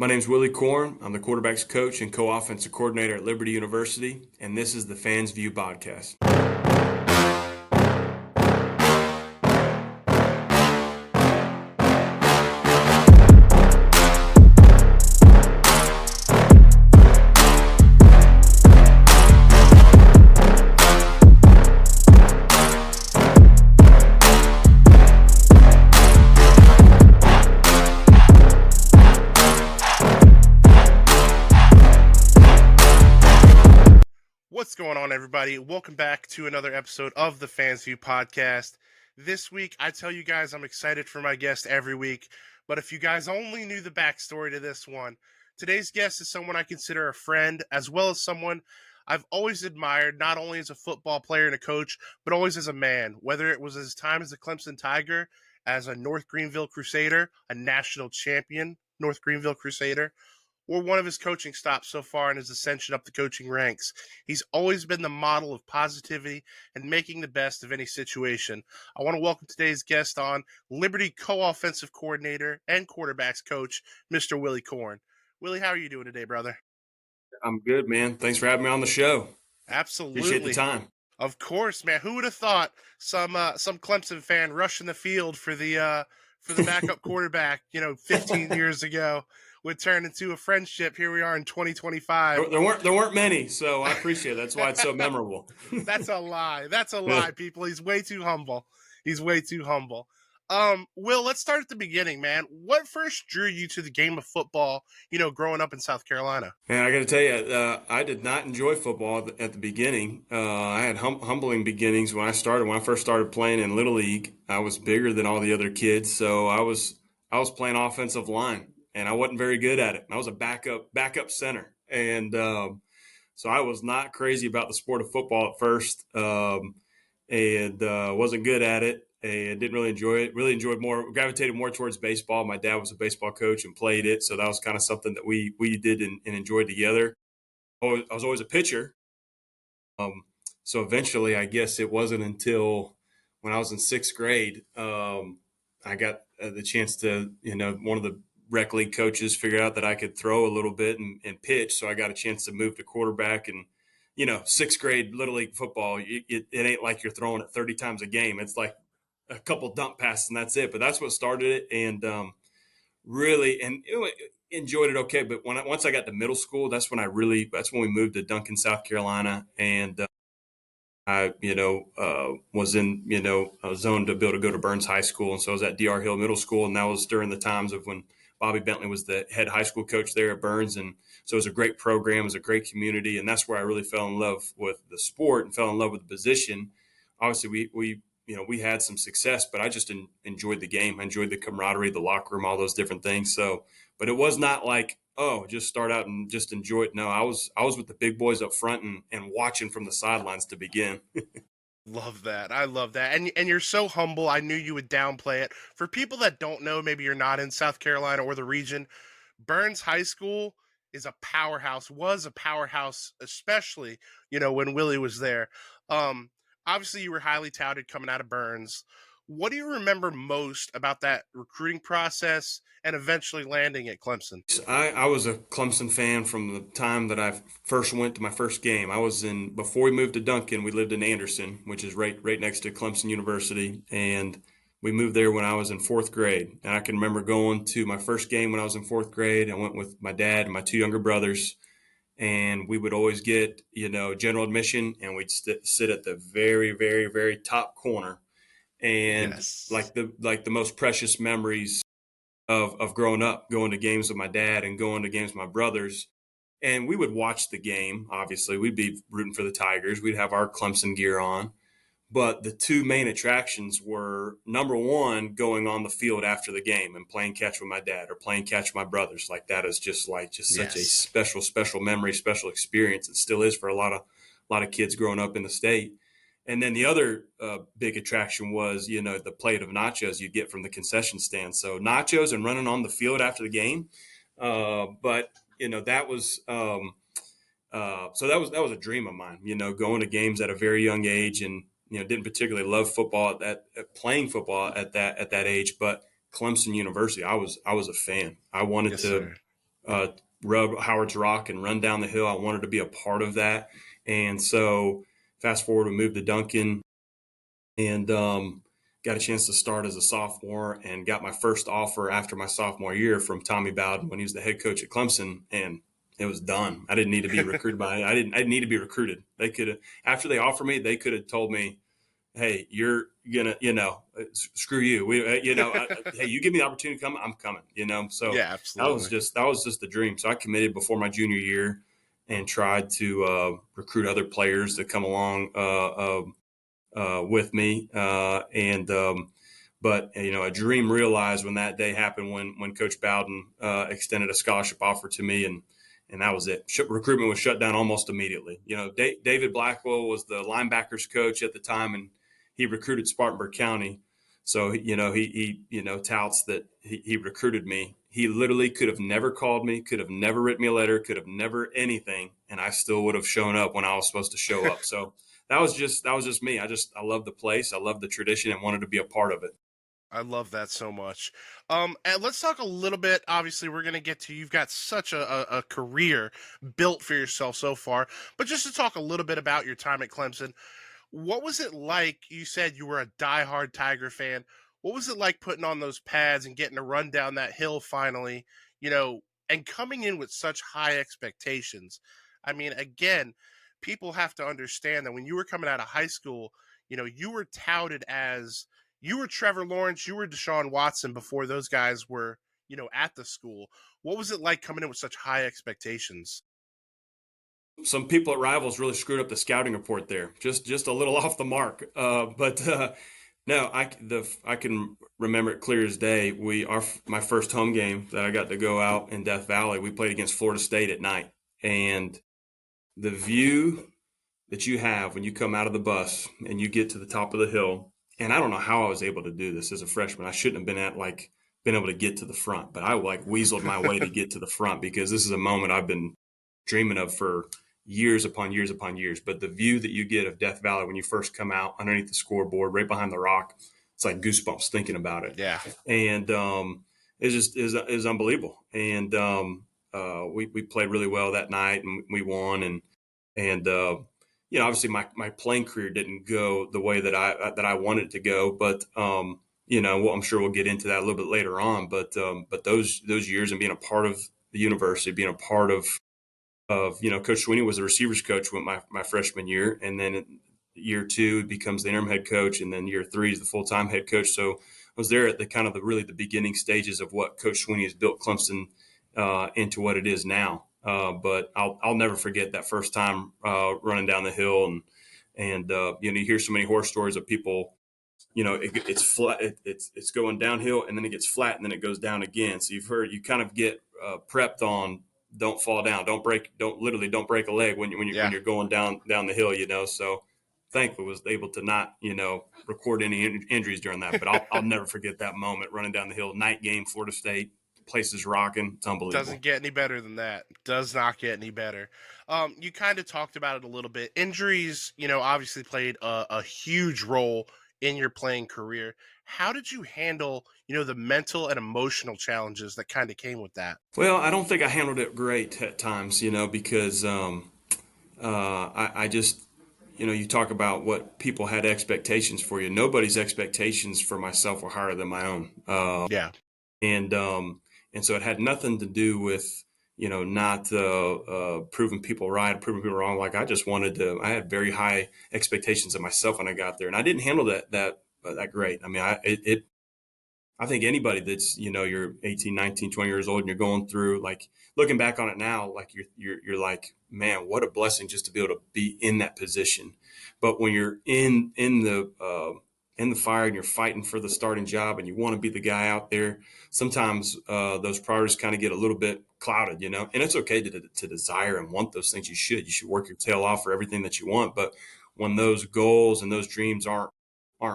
My name's Willy Korn. I'm the quarterback's coach and co-offensive coordinator at Liberty University, and this is the Fans View podcast. What's going on, everybody? Welcome back to another episode of the Fans View podcast. This week, I tell you guys I'm excited for my guest every week, but if you guys only knew the backstory to this one, today's guest is someone I consider a friend, as well as someone I've always admired, not only as a football player and a coach, but always as a man, whether it was his time as a Clemson Tiger, as a North Greenville Crusader, a national champion North Greenville Crusader, or one of his coaching stops so far in his ascension up the coaching ranks. He's always been the model of positivity and making the best of any situation. I want to welcome today's guest on, Liberty co-offensive coordinator and quarterbacks coach, Mr. Willy Korn. Willy, how are you doing today, brother? I'm good, man. Thanks for having me on the show. Absolutely. Appreciate the time. Of course, man. Who would have thought some Clemson fan rushing the field for the backup quarterback, 15 years ago would turn into a friendship. Here we are in 2025. There weren't many, so I appreciate it. That's why it's so memorable. That's a lie. That's a lie, people. He's way too humble. Will, let's start at the beginning, man. What first drew you to the game of football, growing up in South Carolina? Man, I got to tell you, I did not enjoy football at the beginning. I had humbling beginnings when I started. When I first started playing in Little League, I was bigger than all the other kids, so I was playing offensive line, and I wasn't very good at it. I was a backup center, and so I was not crazy about the sport of football at first, and wasn't good at it. And didn't really enjoy it. Really gravitated more towards baseball. My dad was a baseball coach and played it, so that was kind of something that we did and enjoyed together. I was always a pitcher. So eventually, I guess it wasn't until when I was in sixth grade, I got the chance to, one of the rec league coaches figured out that I could throw a little bit and pitch, so I got a chance to move to quarterback. And sixth grade Little League football, it ain't like you're throwing it 30 times a game. It's like a couple dump passes and that's it. But that's what started it, and really enjoyed it okay. But once I got to middle school, that's when we moved to Duncan, South Carolina, and I was in a zone to be able to go to Burns High School, and so I was at DR Hill Middle School, and that was during the times of when Bobby Bentley was the head high school coach there at Burns, and so it was a great program, it was a great community, and that's where I really fell in love with the sport and fell in love with the position. Obviously, we had some success, but I just enjoyed the game. I enjoyed the camaraderie, the locker room, all those different things. So, but it was not like, just start out and just enjoy it. No, I was with the big boys up front and watching from the sidelines to begin. Love that. I love that. And you're so humble. I knew you would downplay it. For people that don't know, maybe you're not in South Carolina or the region, Burns High School is a powerhouse, was a powerhouse, especially, when Willy was there. Obviously, you were highly touted coming out of Burns. What do you remember most about that recruiting process and eventually landing at Clemson? I was a Clemson fan from the time that I first went to my first game. Before we moved to Duncan, we lived in Anderson, which is right next to Clemson University. And we moved there when I was in fourth grade. And I can remember going to my first game when I was in fourth grade. I went with my dad and my two younger brothers. And we would always get, general admission, and we'd sit at the very, very, very top corner. And yes, like the most precious memories of growing up, going to games with my dad and going to games with my brothers. And we would watch the game. Obviously, we'd be rooting for the Tigers. We'd have our Clemson gear on. But the two main attractions were, number one, going on the field after the game and playing catch with my dad or playing catch with my brothers. Like that is just such a special memory, special experience. It still is for a lot of kids growing up in the state. And then the other big attraction was, the plate of nachos you get from the concession stand. So nachos and running on the field after the game. But that was so that was a dream of mine. Going to games at a very young age, and didn't particularly love football playing football at that age, but Clemson University, I was a fan. I wanted to rub Howard's Rock and run down the hill. I wanted to be a part of that. And so fast forward, we moved to Duncan and got a chance to start as a sophomore and got my first offer after my sophomore year from Tommy Bowden when he was the head coach at Clemson. And it was done. I didn't need to be recruited I didn't need to be recruited. They could have, after they offered me, they could have told me, hey, you're gonna, screw you. Hey, you give me the opportunity to come, I'm coming. So Yeah, absolutely. that was just the dream. So I committed before my junior year and tried to recruit other players to come along with me. But a dream realized when that day happened when Coach Bowden extended a scholarship offer to me, and that was it. Recruitment was shut down almost immediately. David Blackwell was the linebackers coach at the time, and he recruited Spartanburg County. So he touts that he recruited me. He literally could have never called me, could have never written me a letter, could have never anything, and I still would have shown up when I was supposed to show up. So that was just me. I love the place, I love the tradition, and wanted to be a part of it. I love that so much. And let's talk a little bit. Obviously, we're going to get to, you've got such a career built for yourself so far, but just to talk a little bit about your time at Clemson, what was it like? You said you were a diehard Tiger fan. What was it like putting on those pads and getting to run down that hill finally, and coming in with such high expectations? I mean, again, people have to understand that when you were coming out of high school, you were touted as, you were Trevor Lawrence, you were Deshaun Watson before those guys were, at the school. What was it like coming in with such high expectations? Some people at Rivals really screwed up the scouting report there, just a little off the mark. But no, I can remember it clear as day. My first home game that I got to go out in Death Valley, we played against Florida State at night, and the view that you have when you come out of the bus and you get to the top of the hill. And I don't know how I was able to do this as a freshman. I shouldn't have been able to get to the front, but I weaseled my way to get to the front because this is a moment I've been dreaming of for years upon years upon years. But the view that you get of Death Valley when you first come out underneath the scoreboard, right behind the rock, it's like goosebumps thinking about it. Yeah. And it just is unbelievable. And we played really well that night, and we won. And obviously my playing career didn't go the way that I wanted it to go, but I'm sure we'll get into that a little bit later on. But those years and being a part of the university, being a part of Coach Sweeney was the receivers coach with my freshman year, and then year 2 becomes the interim head coach, and then year 3 is the full-time head coach. So I was there at the beginning stages of what Coach Sweeney has built Clemson into what it is now. But I'll never forget that first time running down the hill, and you hear so many horror stories of people. It's flat, it's going downhill, and then it gets flat, and then it goes down again. So you kind of get prepped on don't fall down, don't break a leg when you're going down the hill. So thankfully was able to not record any injuries during that. But I'll never forget that moment running down the hill, night game, Florida State. Place is rocking. It's unbelievable. Doesn't get any better than that. Does not get any better. You kind of talked about it a little bit. Injuries, obviously played a huge role in your playing career. How did you handle, the mental and emotional challenges that kind of came with that? Well, I don't think I handled it great at times, because I just, you talk about what people had expectations for you. Nobody's expectations for myself were higher than my own. Yeah. And so it had nothing to do with, not proving people right, proving people wrong. Like I had very high expectations of myself when I got there, and I didn't handle that great. I mean, I think anybody that's, you're 18, 19, 20 years old and you're going through, like looking back on it now, like you're like, man, what a blessing just to be able to be in that position. But when you're in the fire and you're fighting for the starting job and you want to be the guy out there, sometimes those priorities kind of get a little bit clouded, and it's okay to desire and want those things. You should work your tail off for everything that you want. But when those goals and those dreams aren't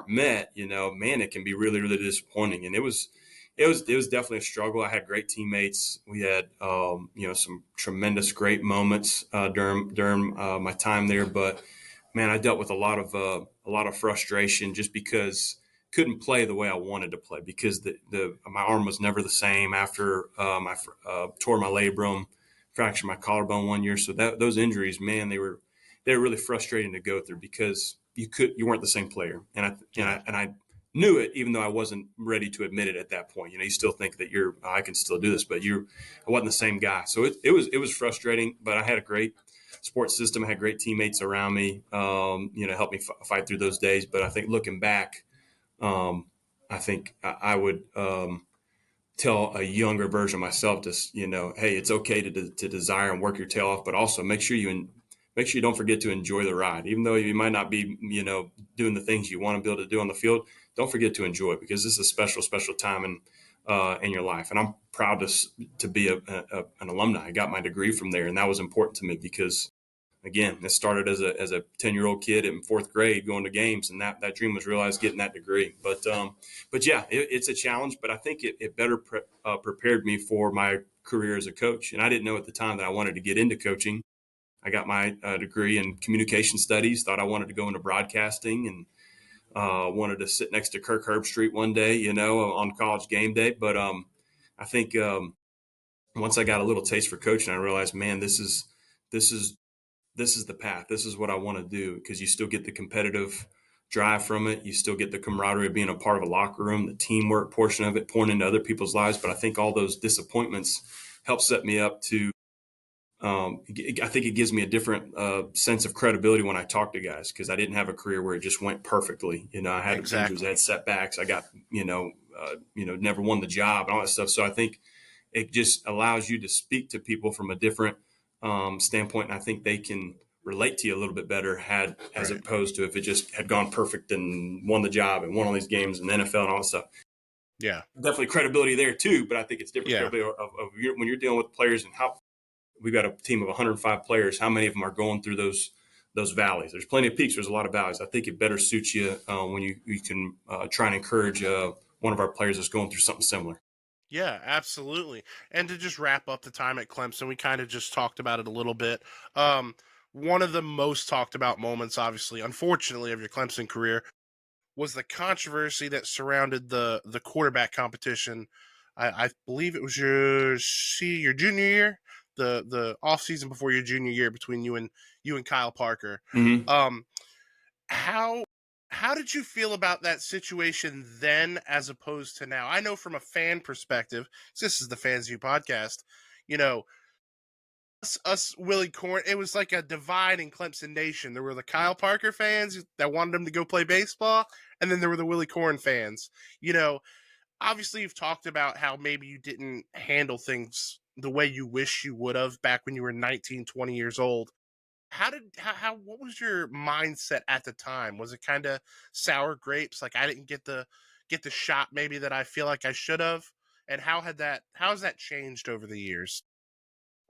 met, man, it can be really, really disappointing. And it was definitely a struggle. I had great teammates. We had, some tremendous, great moments during my time there. But man, I dealt with a lot of frustration just because couldn't play the way I wanted to play because my arm was never the same after I tore my labrum, fractured my collarbone one year. So those injuries, man, they were really frustrating to go through because you weren't the same player, and I knew it, even though I wasn't ready to admit it at that point. You still think that I can still do this, but I wasn't the same guy. So it was frustrating, but I had a great sports system. I had great teammates around me, helped me fight through those days. But I think looking back, I think I would tell a younger version of myself to, hey, it's okay to desire and work your tail off, but also make sure you don't forget to enjoy the ride. Even though you might not be, doing the things you want to be able to do on the field, don't forget to enjoy it, because this is a special, special time in your life. And I'm proud to be an alumni. I got my degree from there, and that was important to me because, again, it started as a 10-year-old kid in fourth grade going to games, and that dream was realized getting that degree. But yeah, it's a challenge, but I think it better prepared me for my career as a coach. And I didn't know at the time that I wanted to get into coaching. I got my degree in communication studies, thought I wanted to go into broadcasting, and wanted to sit next to Kirk Herbstreit one day, on college game day. But I think once I got a little taste for coaching, I realized, man, this is the path. This is what I want to do, because you still get the competitive drive from it. You still get the camaraderie of being a part of a locker room, the teamwork portion of it, pouring into other people's lives. But I think all those disappointments help set me up to, I think it gives me a different sense of credibility when I talk to guys, because I didn't have a career where it just went perfectly. I had injuries, I had setbacks. I got, never won the job and all that stuff. So I think it just allows you to speak to people from a different standpoint, and I think they can relate to you a little bit better as opposed to if it just had gone perfect and won the job and won all these games in the NFL and all that stuff. Yeah, definitely credibility there too, but I think it's different credibility of when you're dealing with players, and how we've got a team of 105 players. How many of them are going through those valleys? There's plenty of peaks. There's a lot of valleys. I think it better suits you when you can try and encourage one of our players that's going through something similar. Yeah, absolutely. And to just wrap up the time at Clemson, we kind of just talked about it a little bit. One of the most talked about moments, obviously, unfortunately, of your Clemson career was the controversy that surrounded the quarterback competition. I believe it was your junior year, the off season before your junior year, between you and Kyle Parker. Mm-hmm. How did you feel about that situation then as opposed to now? I know from a fan perspective, this is the Fans View podcast, us Willy Korn, it was like a divide in Clemson Nation. There were the Kyle Parker fans that wanted him to go play baseball, and then there were the Willy Korn fans. Obviously you've talked about how maybe you didn't handle things the way you wish you would have back when you were 19, 20 years old. What was your mindset at the time? Was it kind of sour grapes? Like, I didn't get the shot maybe that I feel like I should have? And how has that changed over the years?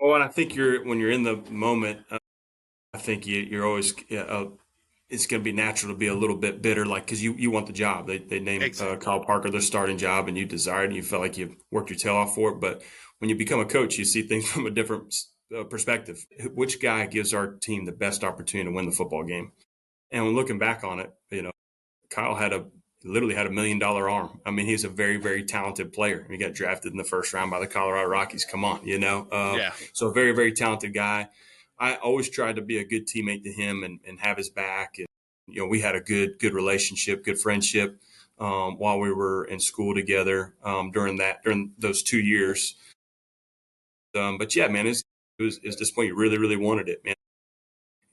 Well, and I think when you're in the moment, I think you're always, it's going to be natural to be a little bit bitter, like, because you want the job. They named Exactly. Kyle Parker their starting job, and you desired, and you felt like you worked your tail off for it. But when you become a coach, you see things from a different perspective. Which guy gives our team the best opportunity to win the football game? And when looking back on it, Kyle literally had $1 million arm. I mean, he's a very, very talented player. He got drafted in the first round by the Colorado Rockies. Come on, Yeah. So a very, very talented guy. I always tried to be a good teammate to him and have his back. And, we had a good relationship, good friendship while we were in school together during those 2 years. But yeah, man, it was disappointing. You really, really wanted it, man.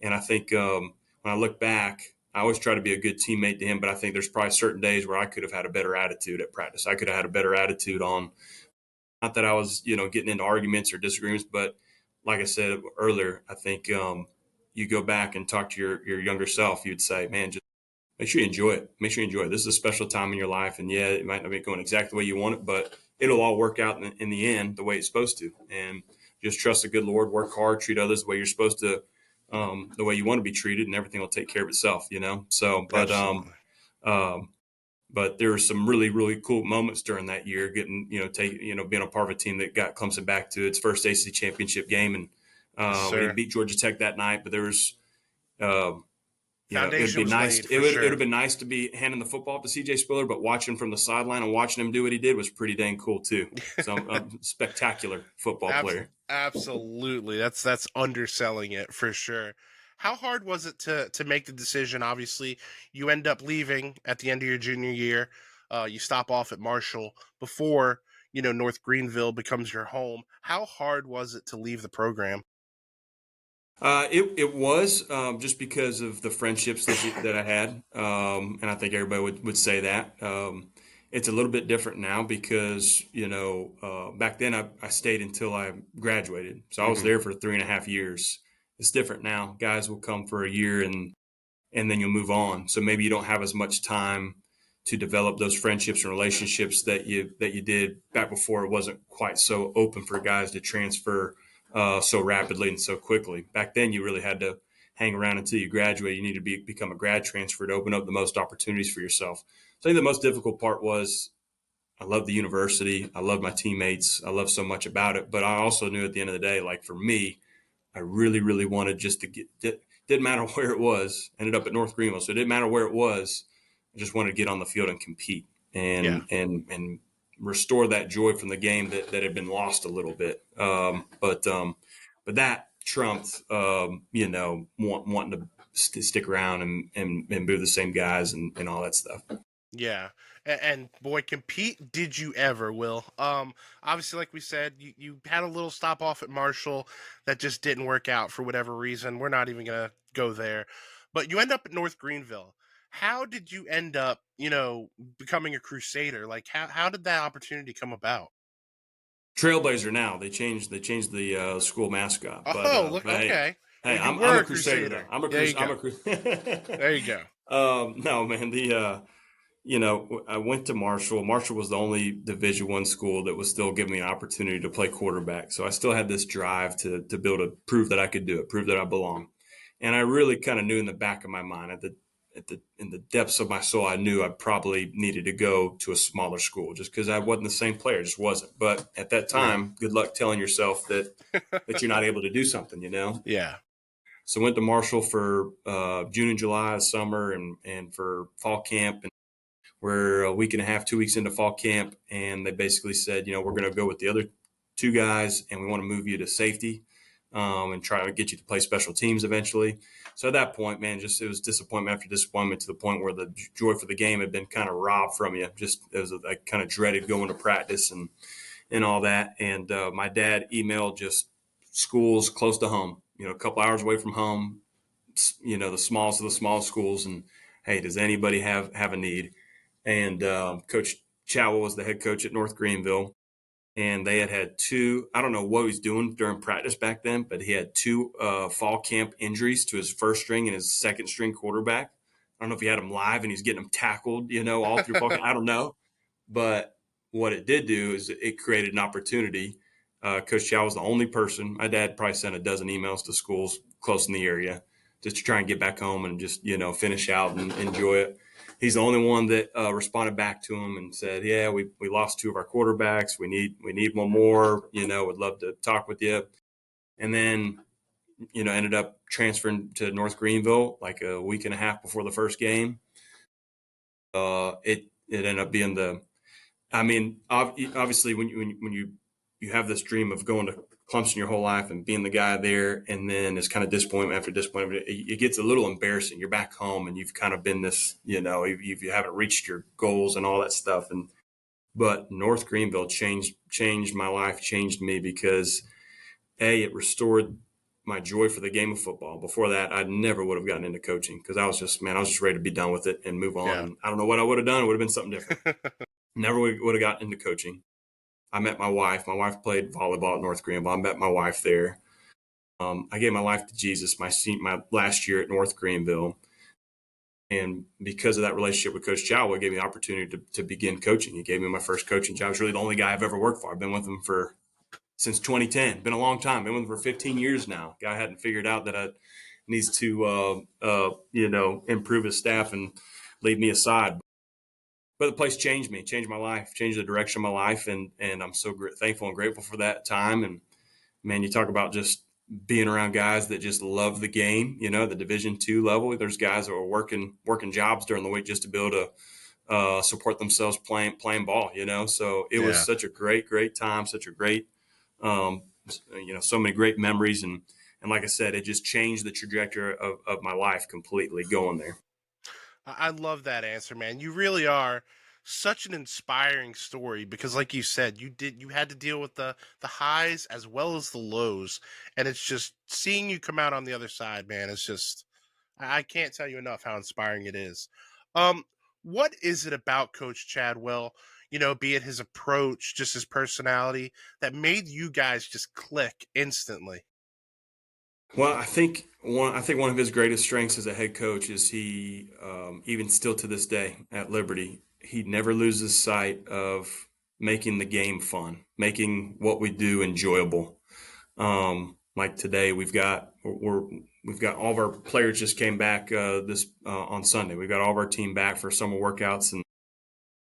And I think when I look back, I always try to be a good teammate to him, but I think there's probably certain days where I could have had a better attitude at practice. I could have had a better attitude on, not that I was, getting into arguments or disagreements, but like I said earlier, I think you go back and talk to your younger self, you'd say, man, just make sure you enjoy it. Make sure you enjoy it. This is a special time in your life. And yeah, it might not be going exactly the way you want it, but it'll all work out in the end the way it's supposed to. And just trust the good Lord, work hard, treat others the way you're supposed to, the way you want to be treated, and everything will take care of itself, So, but there were some really, really cool moments during that year, getting, being a part of a team that got Clemson back to its first ACC championship game. And we didn't beat Georgia Tech that night, but there was, Foundation it'd be was nice. laid, It for would sure. have been nice to be handing the football to CJ Spiller, but watching from the sideline and watching him do what he did was pretty dang cool too. So a spectacular football player. Absolutely. That's underselling it for sure. How hard was it to make the decision? Obviously, you end up leaving at the end of your junior year. You stop off at Marshall before, North Greenville becomes your home. How hard was it to leave the program? It was just because of the friendships that I had, and I think everybody would say that. It's a little bit different now because back then I stayed until I graduated, so I was Hmm. there for 3.5 years. It's different now. Guys will come for a year and then you'll move on. So maybe you don't have as much time to develop those friendships and relationships that you did back before it wasn't quite so open for guys to transfer so rapidly and so quickly. Back then, you really had to hang around until you graduate. You need to become a grad transfer to open up the most opportunities for yourself. So I think the most difficult part was I loved the university. I loved my teammates. I loved so much about it. But I also knew at the end of the day, like for me, I really, really wanted just to get. Didn't matter where it was. Ended up at North Greenville, so it didn't matter where it was. I just wanted to get on the field and compete Yeah. and restore that joy from the game that had been lost a little bit. But that trumped, wanting to stick around and be the same guys and all that stuff. Yeah. And boy, compete did you ever, Will? Obviously, like we said, you had a little stop off at Marshall that just didn't work out for whatever reason. We're not even gonna go there. But you end up at North Greenville. How did you end up, becoming a Crusader? Like how did that opportunity come about? Trailblazer now. They changed the school mascot, Oh, look, but hey, okay. Well, hey, you I'm were a a Crusader though. Crusader. There you I'm go. a Crusader. There you go. No, man. I went to Marshall. Marshall was the only Division I school that was still giving me an opportunity to play quarterback. So I still had this drive to be able to prove that I could do it, prove that I belong. And I really kind of knew in the back of my mind, in the depths of my soul, I knew I probably needed to go to a smaller school just because I wasn't the same player, just wasn't. But at that Yeah. time, good luck telling yourself that you're not able to do something. Yeah. So I went to Marshall for June and July, summer, and for fall camp. And we're a week and a half, 2 weeks into fall camp, and they basically said, we're going to go with the other two guys, and we want to move you to safety and try to get you to play special teams eventually. So at that point, man, it was disappointment after disappointment to the point where the joy for the game had been kind of robbed from you. I kind of dreaded going to practice and all that. And my dad emailed just schools close to home, a couple hours away from home, the smallest of the small schools. And hey, does anybody have a need? And Coach Chadwell was the head coach at North Greenville. And they had two, I don't know what he was doing during practice back then, but he had two fall camp injuries to his first string and his second string quarterback. I don't know if he had them live and he's getting them tackled, all through fall camp. I don't know. But what it did do is it created an opportunity. Coach Chow was the only person. My dad probably sent a dozen emails to schools close in the area just to try and get back home and just, finish out and enjoy it. He's the only one that responded back to him and said, "Yeah, we lost two of our quarterbacks. We need one more. Would love to talk with you." And then, ended up transferring to North Greenville like a week and a half before the first game. It ended up being obviously when you have this dream of going to Clemson your whole life and being the guy there, and then it's kind of disappointment after disappointment. It gets a little embarrassing. You're back home and you've kind of been this, you haven't reached your goals and all that stuff. But North Greenville changed my life, changed me because it restored my joy for the game of football. Before that, I never would have gotten into coaching because I was just ready to be done with it and move on. Yeah. And I don't know what I would have done. It would have been something different. Never would have gotten into coaching. I met my wife. My wife played volleyball at North Greenville. I met my wife there. I gave my life to Jesus my last year at North Greenville. And because of that relationship with Coach Chow, it gave me the opportunity to begin coaching. He gave me my first coaching job. I was really the only guy I've ever worked for. I've been with him since 2010. Been a long time. Been with him for 15 years now. Guy hadn't figured out that I needs to, improve his staff and leave me aside. But the place changed me, changed my life, changed the direction of my life. And I'm so thankful and grateful for that time. And man, you talk about just being around guys that just love the game, the Division II level. There's guys that are working jobs during the week just to be able to support themselves playing ball, So it was Yeah. such a great time, such a great, so many great memories. And like I said, it just changed the trajectory of my life completely going there. I love that answer, man. You really are such an inspiring story because, like you said, you had to deal with the highs as well as the lows, and it's just seeing you come out on the other side, man. It's just I can't tell you enough how inspiring it is. Um, what is it about Coach Chadwell? Be it his approach, just his personality, that made you guys just click instantly. Well, I think one of his greatest strengths as a head coach is he, even still to this day at Liberty, he never loses sight of making the game fun, making what we do enjoyable. Like today, we've got all of our players just came back this on Sunday. We've got all of our team back for summer workouts, and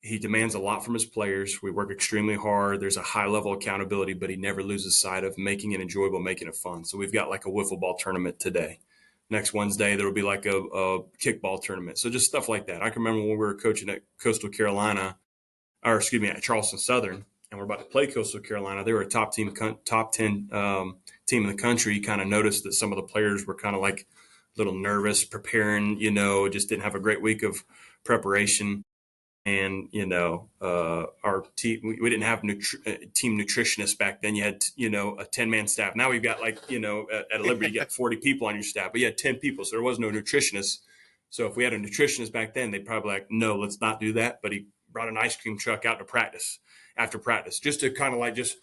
he demands a lot from his players. We work extremely hard. There's a high level of accountability, but he never loses sight of making it enjoyable, making it fun. So we've got like a wiffle ball tournament today. Next Wednesday, there will be like a kickball tournament. So just stuff like that. I can remember when we were coaching at Coastal Carolina, at Charleston Southern, and we're about to play Coastal Carolina. They were a top 10 team in the country. Kind of noticed that some of the players were kind of like a little nervous preparing, just didn't have a great week of preparation. And our team, we didn't have team nutritionists back then. You had a 10-man staff. Now we've got at Liberty you got 40 people on your staff, but you had 10 people, so there was no nutritionist. So if we had a nutritionist back then, they'd probably like, no, let's not do that. But he brought an ice cream truck out to practice after practice, just to kind of like just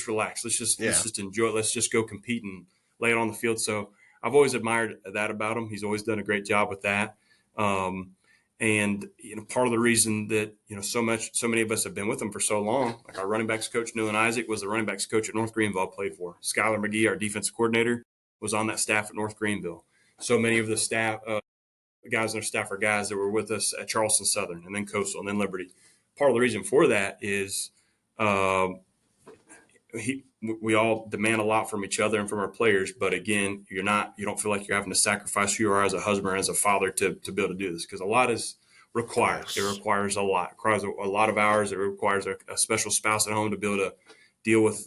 relax. Let's just enjoy it. Let's just go compete and lay it on the field. So I've always admired that about him. He's always done a great job with that. And part of the reason that so many of us have been with him for so long, like our running backs coach Newland Isaac was the running backs coach at North Greenville. Played for Skylar McGee, our defensive coordinator, was on that staff at North Greenville. So many of the staff, guys on our staff, are guys that were with us at Charleston Southern, and then Coastal, and then Liberty. Part of the reason for that is we all demand a lot from each other and from our players, but again, you don't feel like you're having to sacrifice who you are as a husband or as a father to be able to do this, because a lot is required. It requires a lot. It requires a lot of hours. It requires a special spouse at home to be able to deal with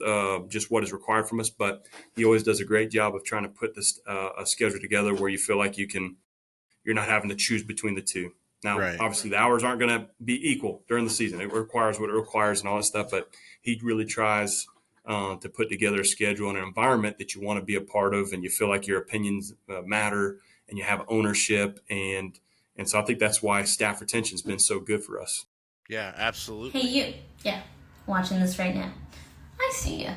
just what is required from us. But he always does a great job of trying to put this a schedule together where you feel like you're not having to choose between the two. Now, Obviously, the hours aren't going to be equal during the season. It requires what it requires and all that stuff, but he really tries to put together a schedule and an environment that you want to be a part of, and you feel like your opinions matter, and you have ownership, and so I think that's why staff retention has been so good for us. Yeah, absolutely. Hey, you. Yeah, watching this right now. I see you.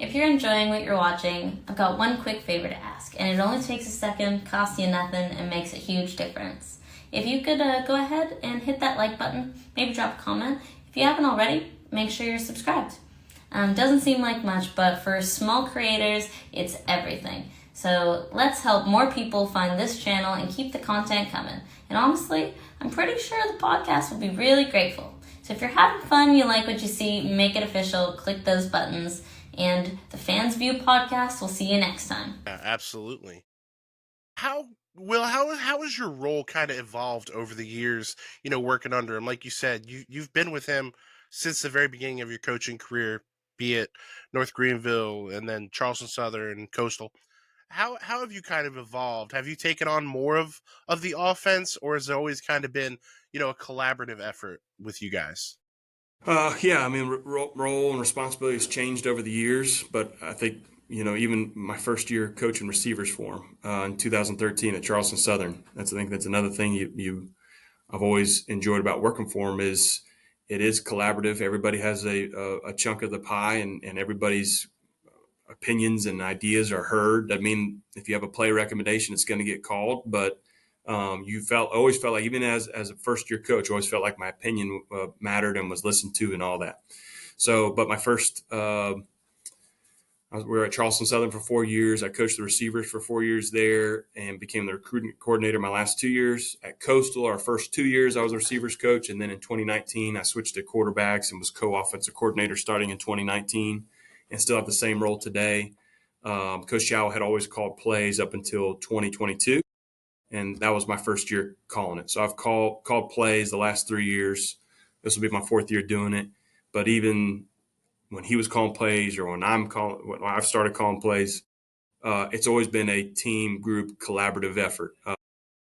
If you're enjoying what you're watching, I've got one quick favor to ask, and it only takes a second, costs you nothing, and makes a huge difference. If you could go ahead and hit that like button, maybe drop a comment. If you haven't already, make sure you're subscribed. Doesn't seem like much, but for small creators, it's everything. So let's help more people find this channel and keep the content coming. And honestly, I'm pretty sure the podcast will be really grateful. So if you're having fun, you like what you see, make it official, click those buttons. And the Fans View podcast, we'll see you next time. Yeah, absolutely. How has your role kind of evolved over the years, working under him? Like you said, you've been with him since the very beginning of your coaching career, be it North Greenville and then Charleston Southern and Coastal. How have you kind of evolved? Have you taken on more of the offense, or has it always kind of been, a collaborative effort with you guys? Yeah, I mean, role and responsibilities changed over the years, but I think, even my first year coaching receivers for him in 2013 at Charleston Southern, I think that's another thing I've always enjoyed about working for him is it is collaborative. Everybody has a chunk of the pie, and everybody's opinions and ideas are heard. I mean, if you have a play recommendation, it's going to get called, but always felt like, even as a first year coach, always felt like my opinion mattered and was listened to and all that. So, but my first, we were at Charleston Southern for 4 years. I coached the receivers for 4 years there and became the recruiting coordinator my last 2 years. At Coastal, our first 2 years, I was a receivers coach. And then in 2019, I switched to quarterbacks and was co-offensive coordinator starting in 2019, and still have the same role today. Coach Chadwell had always called plays up until 2022, and that was my first year calling it. So I've called plays the last 3 years. This will be my fourth year doing it. But even when he was calling plays, or when I've started calling plays, it's always been a team, group, collaborative effort.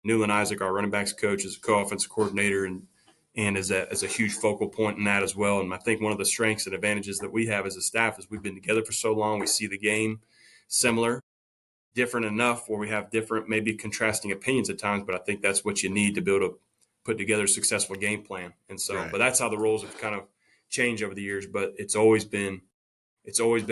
Newland Isaac, our running backs coach, is a co-offensive coordinator and is a huge focal point in that as well. And I think one of the strengths and advantages that we have as a staff is we've been together for so long. We see the game similar, different enough where we have different, maybe contrasting opinions at times, but I think that's what you need to be able to put together a successful game plan. And so, Right. But that's how the roles have kind of changed over the years. But it's always been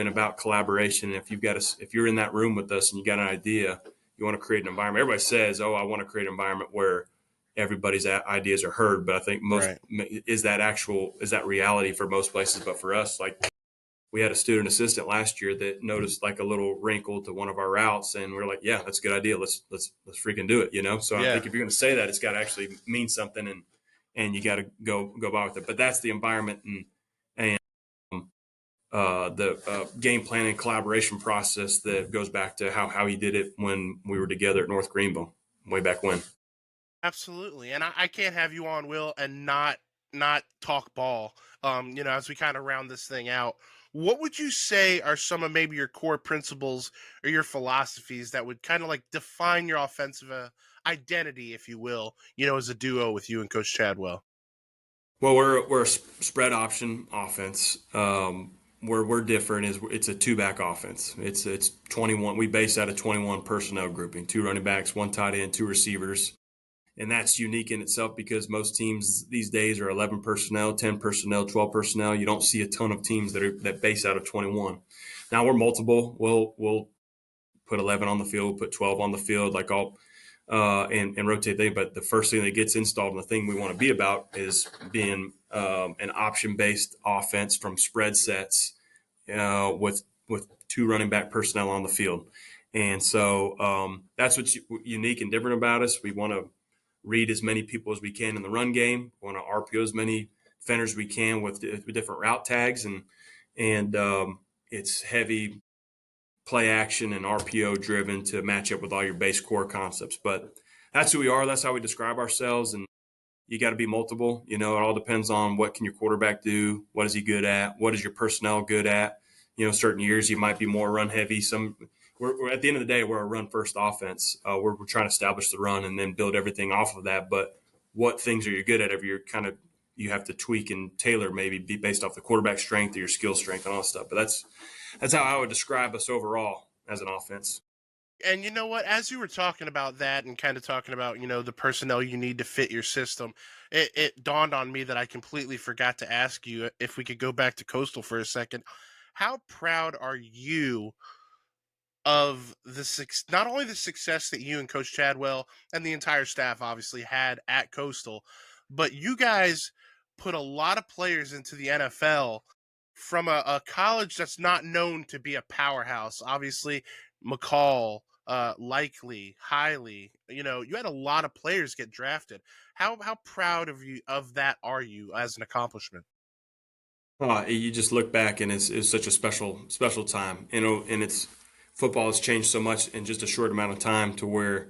about collaboration. And if you're in that room with us and you got an idea, you want to create an environment. Everybody says, "Oh, I want to create an environment where everybody's ideas are heard." But I think is that reality for most places. But for us, like, we had a student assistant last year that noticed like a little wrinkle to one of our routes, and we're like, "Yeah, that's a good idea. Let's freaking do it." So I think if you're going to say that, it's got to actually mean something, and you got to go by with it. But that's the environment and the game planning collaboration process that goes back to how he did it when we were together at North Greenville way back when. Absolutely. And I can't have you on, Will, and not talk ball. As we kind of round this thing out, what would you say are some of maybe your core principles or your philosophies that would kind of like define your offensive identity, if you will, as a duo with you and Coach Chadwell? Well, we're a spread option offense. Where we're different is it's a two-back offense. It's 21. We base out of 21 personnel grouping: 2 running backs, 1 tight end, 2 receivers. And that's unique in itself because most teams these days are 11 personnel, 10 personnel, 12 personnel. You don't see a ton of teams that base out of 21. Now we're multiple. We'll put 11 on the field, put 12 on the field, like and rotate things. But the first thing that gets installed, and the thing we want to be about, is being an option-based offense from spread sets with 2 running back personnel on the field. And so that's what's unique and different about us. We want to read as many people as we can in the run game. We want to RPO as many defenders as we can with different route tags, and it's heavy play action and RPO driven to match up with all your base core concepts. But that's who we are. That's how we describe ourselves. And you got to be multiple. It all depends on what can your quarterback do. What is he good at? What is your personnel good at? Certain years you might be more run heavy. We're at the end of the day, we're a run first offense. We're trying to establish the run and then build everything off of that. But what things are you good at? You have to tweak and tailor, maybe be based off the quarterback strength or your skill strength and all that stuff. But that's how I would describe us overall as an offense. And you know what? As you were talking about that and kind of talking about, the personnel you need to fit your system, it dawned on me that I completely forgot to ask you if we could go back to Coastal for a second. How proud are you of not only the success that you and Coach Chadwell and the entire staff obviously had at Coastal, but you guys put a lot of players into the NFL from a college that's not known to be a powerhouse. Obviously, McCall, Likely, Hiley, you had a lot of players get drafted. How proud of that are you as an accomplishment? You just look back and it's such a special time, and football has changed so much in just a short amount of time to where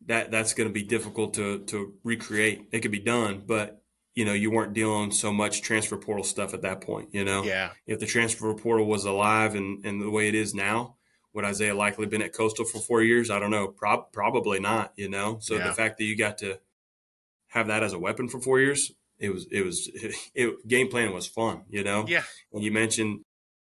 that's going to be difficult to recreate. It could be done, but you weren't dealing so much transfer portal stuff at that point. Yeah. If the transfer portal was alive and the way it is now, would Isaiah Likely been at Coastal for 4 years? I don't know. Probably not. So Yeah. The fact that you got to have that as a weapon for 4 years, game planning was fun. Yeah. And you mentioned.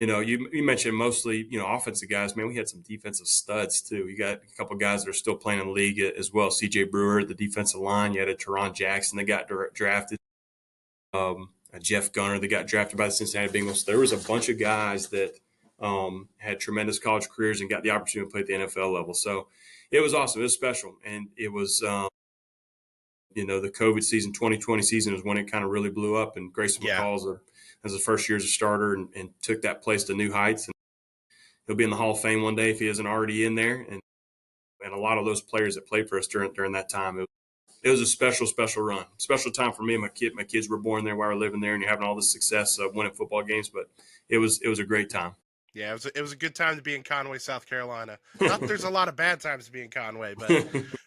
You mentioned mostly, offensive guys. Man, we had some defensive studs too. You got a couple of guys that are still playing in the league as well. C.J. Brewer, the defensive line. You had a Teron Jackson that got drafted. A Jeff Gunner that got drafted by the Cincinnati Bengals. There was a bunch of guys that had tremendous college careers and got the opportunity to play at the NFL level. So it was awesome. It was special. And it was, the COVID season, 2020 season is when it kind of really blew up. And Grayson McCall as his first year as a starter and took that place to new heights. And he'll be in the Hall of Fame one day if he isn't already in there. And a lot of those players that played for us during that time, it was a special run. Special time for me and my kids were born there while we were living there, and you're having all this success of winning football games. But it was a great time. Yeah, it was a good time to be in Conway, South Carolina. Not that there's a lot of bad times to be in Conway, but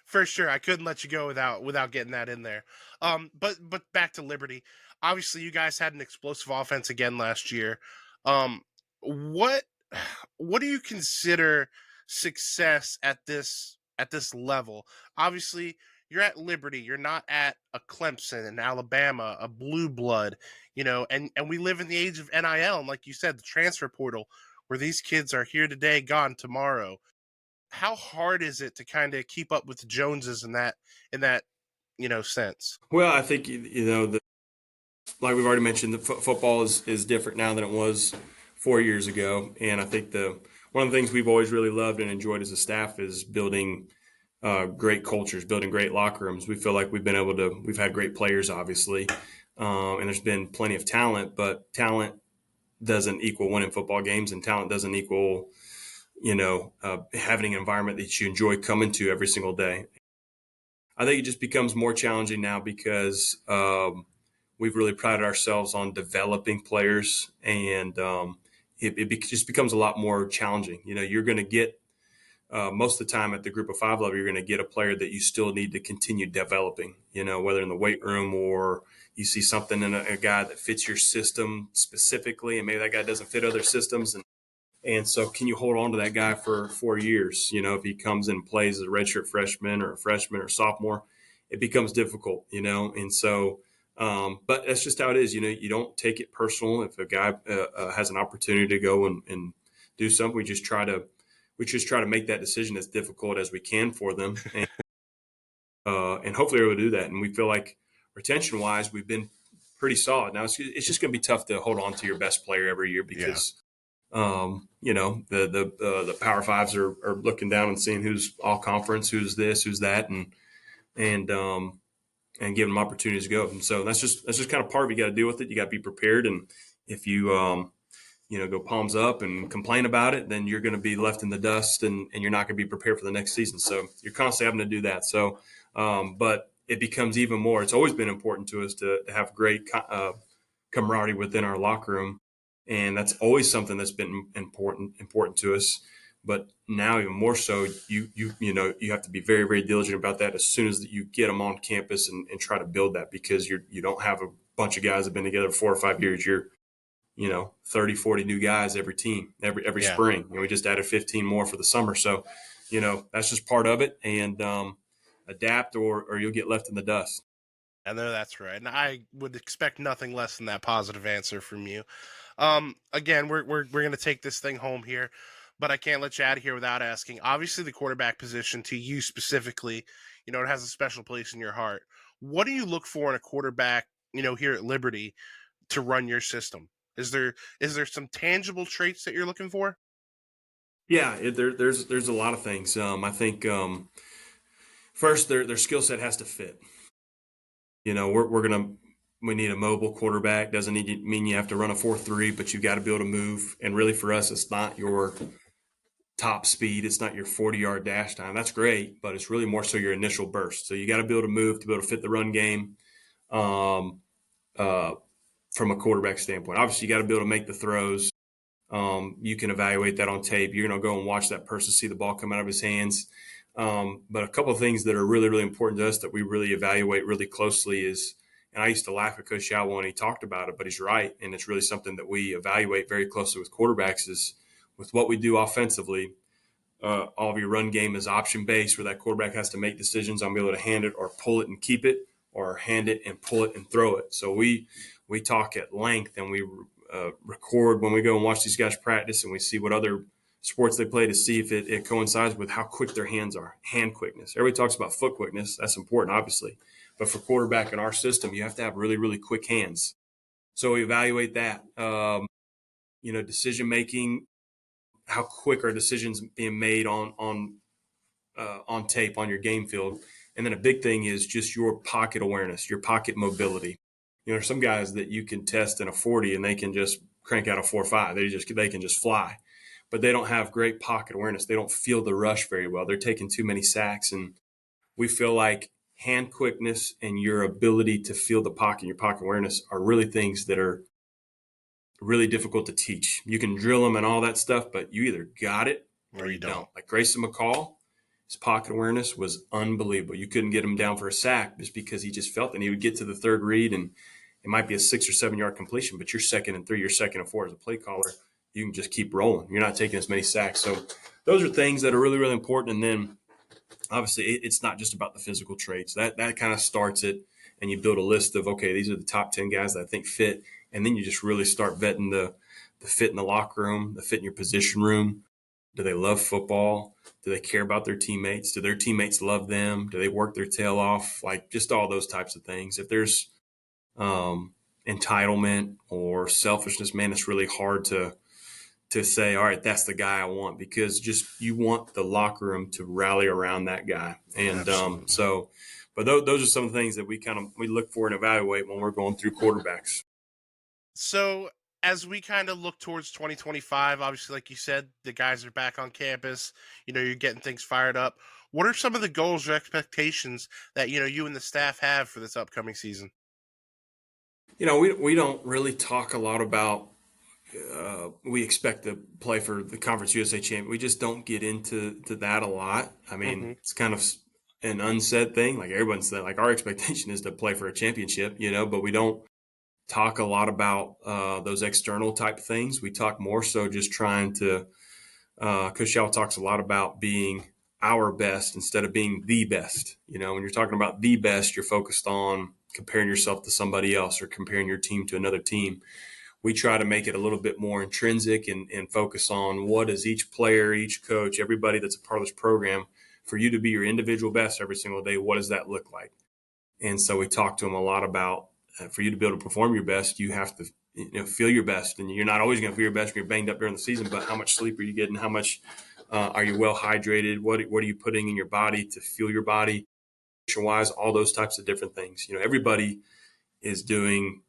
for sure, I couldn't let you go without getting that in there. But back to Liberty. Obviously, you guys had an explosive offense again last year. Um, what what do you consider success at this level? Obviously, you're at Liberty. You're not at a Clemson, an Alabama, a blue blood, and we live in the age of NIL, and like you said, the transfer portal, where these kids are here today, gone tomorrow. How hard is it to kind of keep up with the Joneses in that sense? Well, I think like we've already mentioned, the football is different now than it was 4 years ago, and I think one of the things we've always really loved and enjoyed as a staff is building great cultures, building great locker rooms. We feel like we've had great players, obviously, and there's been plenty of talent, but talent doesn't equal winning football games, and talent doesn't equal, having an environment that you enjoy coming to every single day. I think it just becomes more challenging now because we've really prided ourselves on developing players, and it just becomes a lot more challenging. You're going to get most of the time at the group of five level, you're going to get a player that you still need to continue developing, whether in the weight room or you see something in a guy that fits your system specifically, and maybe that guy doesn't fit other systems. And so can you hold on to that guy for 4 years? If he comes and plays as a redshirt freshman or a freshman or sophomore, it becomes difficult, and so but that's just how it is. You don't take it personal. If a guy has an opportunity to go and do something, we just try to make that decision as difficult as we can for them, and hopefully we're able to do that. And we feel like retention wise, we've been pretty solid. Now it's just going to be tough to hold on to your best player every year because, the Power Fives are looking down and seeing who's all conference, who's this, who's that, and giving them opportunities to go. And so that's just kind of part of it. You got to deal with it. You got to be prepared. And if you, go palms up and complain about it, then you're going to be left in the dust and you're not going to be prepared for the next season. So you're constantly having to do that. So, but it becomes even more. It's always been important to us to have great camaraderie within our locker room. And that's always something that's been important to us. But now even more so, you have to be very, very diligent about that as soon as you get them on campus and try to build that, because you don't have a bunch of guys that have been together for 4 or 5 years. You're 30, 40 new guys every team, every spring. We just added 15 more for the summer. So, that's just part of it, and adapt or you'll get left in the dust. I know that's right. And I would expect nothing less than that positive answer from you. Again, we're going to take this thing home here, but I can't let you out of here without asking. Obviously, the quarterback position to you specifically, it has a special place in your heart. What do you look for in a quarterback, here at Liberty to run your system? Is there some tangible traits that you're looking for? Yeah, there's a lot of things. I think first their skill set has to fit. We need a mobile quarterback. Doesn't mean you have to run a 4.3, but you got to be able to move. And really, for us, it's not your top speed. It's not your 40-yard dash time. That's great, but it's really more so your initial burst. So you got to be able to move to be able to fit the run game. From a quarterback standpoint, obviously you got to be able to make the throws. You can evaluate that on tape. You're going to go and watch that person see the ball come out of his hands. But a couple of things that are really, really important to us that we really evaluate really closely is, and I used to laugh at Coach Chadwell when he talked about it, but he's right. And it's really something that we evaluate very closely with quarterbacks is with what we do offensively. All of your run game is option-based, where that quarterback has to make decisions on being able to hand it or pull it and keep it, or hand it and pull it and throw it. So we talk at length, and we record when we go and watch these guys practice, and we see what other sports they play to see if it coincides with how quick their hands are, hand quickness. Everybody talks about foot quickness. That's important, obviously. But for quarterback in our system, you have to have really, really quick hands. So we evaluate that. Decision-making, how quick are decisions being made on tape, on your game field. And then a big thing is just your pocket awareness, your pocket mobility. There's some guys that you can test in a 40 and they can just crank out a 4.5. They can just fly, but they don't have great pocket awareness. They don't feel the rush very well. They're taking too many sacks, and we feel like hand quickness and your ability to feel the pocket, your pocket awareness, are really things that are really difficult to teach. You can drill them and all that stuff, but you either got it Or you don't. Like Grayson McCall, his pocket awareness was unbelievable. You couldn't get him down for a sack just because he just felt it. And he would get to the third read, and it might be a 6 or 7 yard completion, but you're 2nd and 3, you're 2nd and 4 as a play caller. You can just keep rolling. You're not taking as many sacks. So those are things that are really, really important. And then obviously it's not just about the physical traits. That kind of starts it, and you build a list of, okay, these are the top 10 guys that I think fit. And then you just really start vetting the fit in the locker room, the fit in your position room. Do they love football? Do they care about their teammates? Do their teammates love them? Do they work their tail off? Like just all those types of things. If there's entitlement or selfishness, man, it's really hard to say, all right, that's the guy I want, because just you want the locker room to rally around that guy. And but those are some things that we look for and evaluate when we're going through quarterbacks. So as we kind of look towards 2025, obviously, like you said, the guys are back on campus. You're getting things fired up. What are some of the goals or expectations that, you and the staff have for this upcoming season? We don't really talk a lot about we expect to play for the Conference USA champion. We just don't get into that a lot. I mean, It's kind of an unsaid thing. Like everyone's saying, like our expectation is to play for a championship, but we don't talk a lot about those external type things. We talk more so just trying to, Coach Shaw talks a lot about being our best instead of being the best. When you're talking about the best, you're focused on comparing yourself to somebody else or comparing your team to another team. We try to make it a little bit more intrinsic and focus on what is each player, each coach, everybody that's a part of this program, for you to be your individual best every single day. What does that look like? And so we talk to them a lot about, for you to be able to perform your best, you have to feel your best. And you're not always going to feel your best when you're banged up during the season, but how much sleep are you getting? How much are you well hydrated? What are you putting in your body to fuel your body? Wise, all those types of different things. Everybody is doing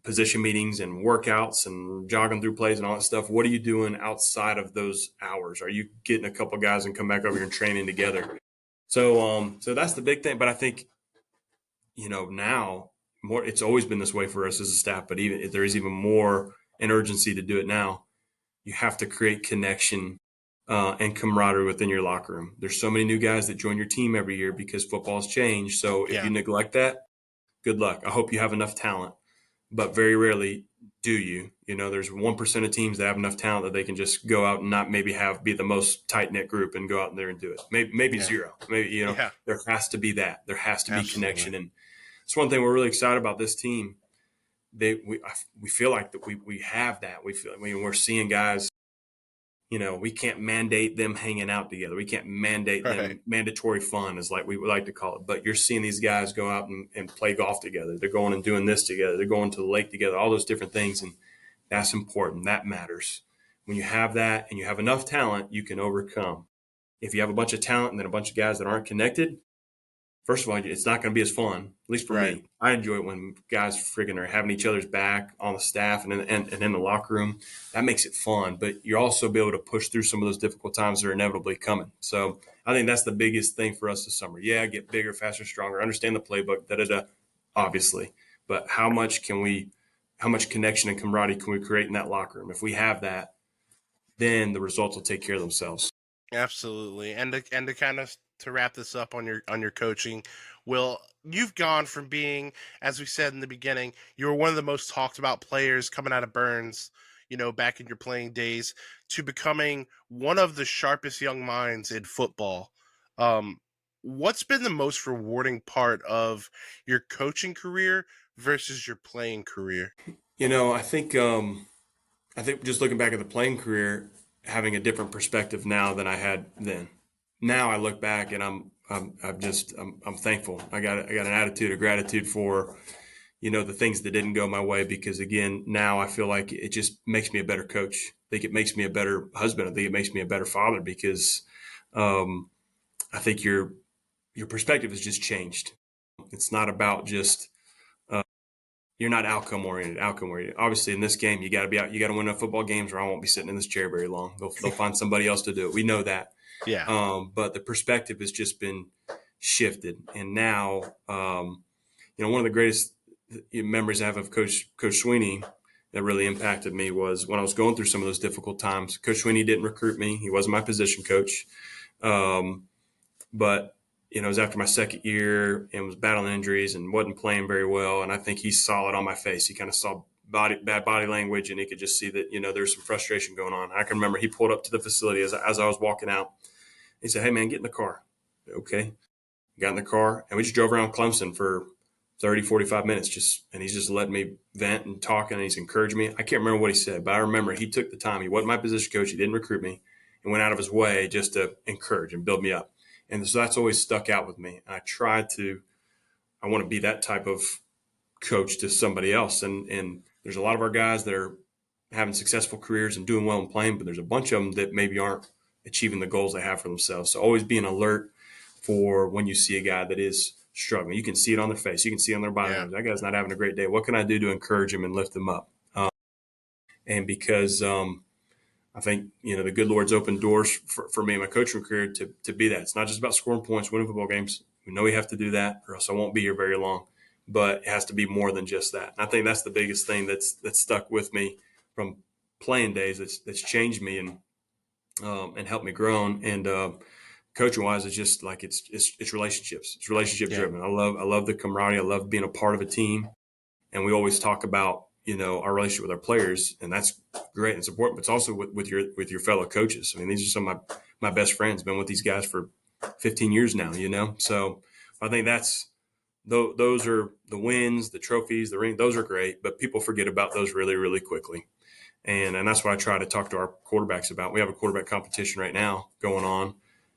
position meetings and workouts and jogging through plays and all that stuff. What are you doing outside of those hours? Are you getting a couple guys and come back over here and training together? So that's the big thing. But I think, now more, it's always been this way for us as a staff, but even there is even more an urgency to do it now. You have to create connection and camaraderie within your locker room. There's so many new guys that join your team every year because football's changed. So if you neglect that, good luck. I hope you have enough talent, but very rarely do you. There's 1% of teams that have enough talent that they can just go out and not maybe be the most tight-knit group and go out there and do it. Maybe zero. Maybe, there has to be that. There has to be connection. And it's one thing we're really excited about this team. We feel like that we have that. We feel we're seeing guys. We can't mandate them hanging out together. We can't mandate them mandatory fun, is like we would like to call it. But you're seeing these guys go out and play golf together. They're going and doing this together. They're going to the lake together, all those different things. And that's important. That matters. When you have that and you have enough talent, you can overcome. If you have a bunch of talent and then a bunch of guys that aren't connected, first of all, it's not going to be as fun, at least for me. I enjoy it when guys friggin' are having each other's back on the staff and in the locker room. That makes it fun. But you're also be able to push through some of those difficult times that are inevitably coming. So I think that's the biggest thing for us this summer. Yeah, get bigger, faster, stronger, understand the playbook, obviously. But how much connection and camaraderie can we create in that locker room? If we have that, then the results will take care of themselves. Absolutely. And to kind of to wrap this up on your coaching, Will, you've gone from being, as we said in the beginning, you were one of the most talked about players coming out of Burns, back in your playing days, to becoming one of the sharpest young minds in football. What's been the most rewarding part of your coaching career versus your playing career? I think just looking back at the playing career, having a different perspective now than I had then. Now I look back and I'm thankful. I got an attitude of gratitude for, the things that didn't go my way, because again, now I feel like it just makes me a better coach. I think it makes me a better husband. I think it makes me a better father, because I think your perspective has just changed. It's not about just you're not outcome oriented. Obviously, in this game, you got to be out. You got to win enough football games, or I won't be sitting in this chair very long. They'll find somebody else to do it. We know that. Yeah. But the perspective has just been shifted, and now, one of the greatest memories I have of Coach Sweeney that really impacted me was when I was going through some of those difficult times. Coach Sweeney didn't recruit me. He wasn't my position coach. But, it was after my second year and was battling injuries and wasn't playing very well. And I think he saw it on my face. He kind of saw bad body language, and he could just see that, there's some frustration going on. I can remember he pulled up to the facility as I was walking out. He said, "Hey, man, get in the car." Okay. Got in the car, and we just drove around Clemson for 30, 45 minutes, and he's just letting me vent and talking, and he's encouraged me. I can't remember what he said, but I remember he took the time. He wasn't my position coach. He didn't recruit me, and went out of his way just to encourage and build me up. And so that's always stuck out with me. I want to be that type of coach to somebody else. And there's a lot of our guys that are having successful careers and doing well in playing, but there's a bunch of them that maybe aren't achieving the goals they have for themselves. So always being alert for when you see a guy that is struggling. You can see it on their face. You can see it on their body. That guy's not having a great day. What can I do to encourage him and lift him up? And because I think, the good Lord's opened doors for me in my coaching career to be that. It's not just about scoring points, winning football games. We know we have to do that, or else I won't be here very long. But it has to be more than just that. And I think that's the biggest thing that's stuck with me from playing days. That's changed me and helped me grow. And coaching wise, it's just like it's relationships. It's relationship driven. I love the camaraderie. I love being a part of a team. And we always talk about our relationship with our players, and that's great and it's important. But it's also with your fellow coaches. I mean, these are some of my best friends. Been with these guys for 15 years now. So I think those are the wins, the trophies, the ring. Those are great, but people forget about those really, really quickly. And that's what I try to talk to our quarterbacks about. We have a quarterback competition right now going on,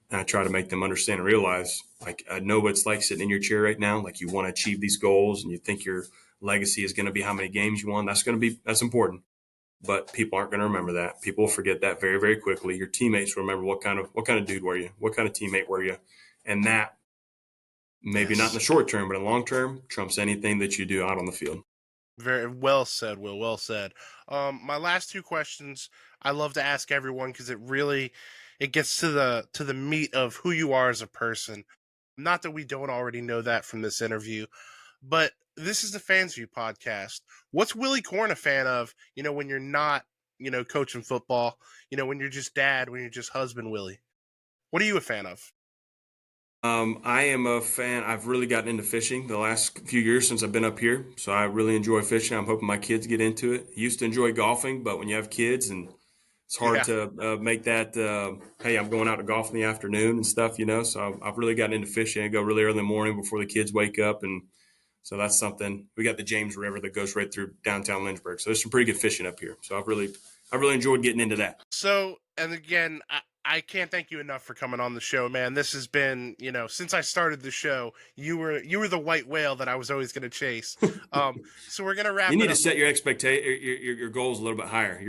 and I try to make them understand and realize, like, I know what it's like sitting in your chair right now. Like, you want to achieve these goals, and you think your legacy is going to be how many games you won. That's important, but people aren't going to remember that. People will forget that very, very quickly. Your teammates remember what kind of dude were you, what kind of teammate were you, and that maybe not in the short term, but in the long term trumps anything that you do out on the field. Very well said, Will. Well said. My last two questions I love to ask everyone because it gets to the meat of who you are as a person. Not that we don't already know that from this interview, but this is the Fans View podcast. What's Willy Korn a fan of, when you're not, coaching football, when you're just dad, when you're just husband Willy? What are you a fan of? I am a fan. I've really gotten into fishing the last few years since I've been up here. So I really enjoy fishing. I'm hoping my kids get into it. I used to enjoy golfing, but when you have kids and it's hard to make that, hey, I'm going out to golf in the afternoon and stuff, So I've really gotten into fishing. I go really early in the morning before the kids wake up. And so that's something. We got the James River that goes right through downtown Lynchburg. So there's some pretty good fishing up here. So I've really enjoyed getting into that. So, and again, I can't thank you enough for coming on the show, man. This has been, since I started the show, you were the white whale that I was always going to chase. So we're going to wrap it up. You need to set your your goals a little bit higher.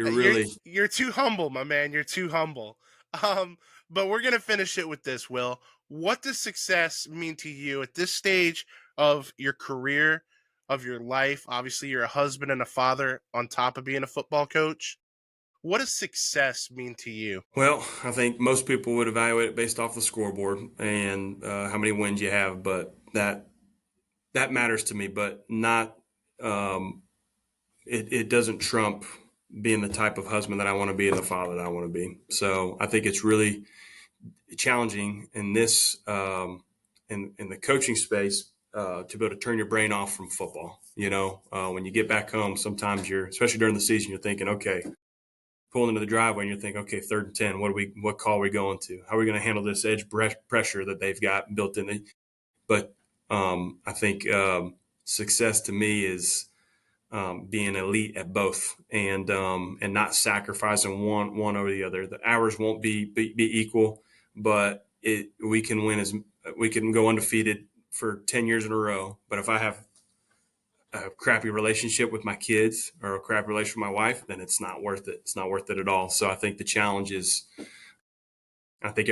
You're too humble, my man. You're too humble. But we're going to finish it with this, Will. What does success mean to you at this stage of your career, of your life? Obviously, you're a husband and a father on top of being a football coach. What does success mean to you? Well, I think most people would evaluate it based off the scoreboard and how many wins you have, but that matters to me, but not it doesn't trump being the type of husband that I want to be and the father that I want to be. So I think it's really challenging in this in the coaching space to be able to turn your brain off from football. When you get back home, sometimes especially during the season, you're thinking, okay, pulling into the driveway and you're thinking, okay, 3rd and 10, what call are we going to? How are we going to handle this edge pressure that they've got built in? But I think success to me is being elite at both and not sacrificing one over the other. The hours won't be equal, but we can go undefeated for 10 years in a row. But if I have a crappy relationship with my kids or a crappy relationship with my wife, then it's not worth it. It's not worth it at all. So I think the challenge is, I think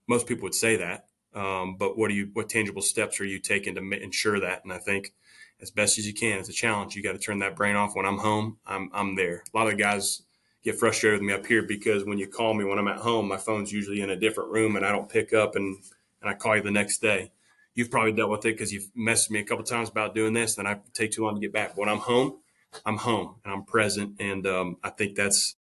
most people would say that. But what tangible steps are you taking to ensure that? And I think as best as you can, it's a challenge. You got to turn that brain off. When I'm home, I'm there. A lot of the guys get frustrated with me up here because when you call me when I'm at home, my phone's usually in a different room and I don't pick up and I call you the next day. You've probably dealt with it because you've messaged me a couple of times about doing this, and I take too long to get back. When I'm home, I'm home and I'm present. And I think that's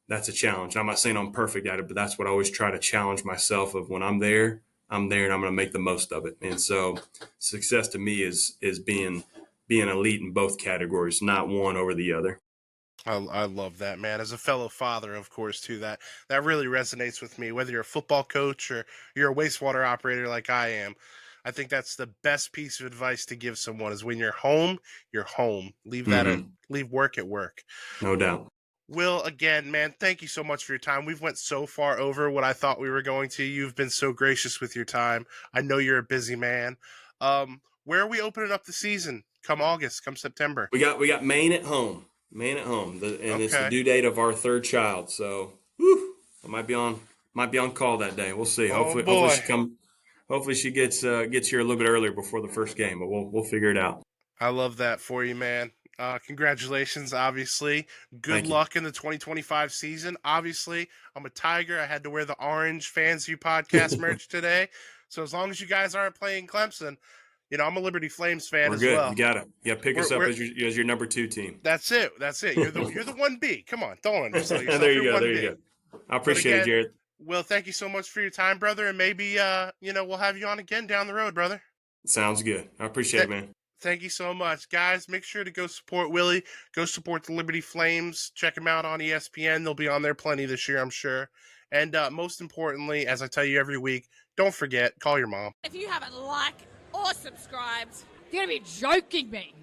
a challenge. I'm not saying I'm perfect at it, but that's what I always try to challenge myself of when I'm there and I'm going to make the most of it. And so success to me is being elite in both categories, not one over the other. I love that, man. As a fellow father, of course, too, that really resonates with me. Whether you're a football coach or you're a wastewater operator like I am, I think that's the best piece of advice to give someone is when you're home, you're home. Leave leave work at work. No doubt. Will, again, man, thank you so much for your time. We've went so far over what I thought we were going to. You've been so gracious with your time. I know you're a busy man. Where are we opening up the season? Come August, come September. We got Maine at home. It's the due date of our third child. So, I might be on call that day. We'll see. Hopefully she gets here a little bit earlier before the first game, but we'll figure it out. I love that for you, man. Congratulations, obviously. Good luck in the 2025 season. Obviously, I'm a Tiger. I had to wear the orange Fans View podcast merch today. So as long as you guys aren't playing Clemson, I'm a Liberty Flames fan as well. You got to pick us up as your number 2 team. That's it. You're the 1B. Come on, don't undersell yourself. There you go. I appreciate it, Jared. Will, thank you so much for your time, brother, and maybe we'll have you on again down the road, brother. Sounds good. I appreciate it, man. Thank you so much. Guys, make sure to go support Willy. Go support the Liberty Flames. Check them out on ESPN. They'll be on there plenty this year, I'm sure. And most importantly, as I tell you every week, don't forget, call your mom. If you haven't liked or subscribed, you're going to be joking me.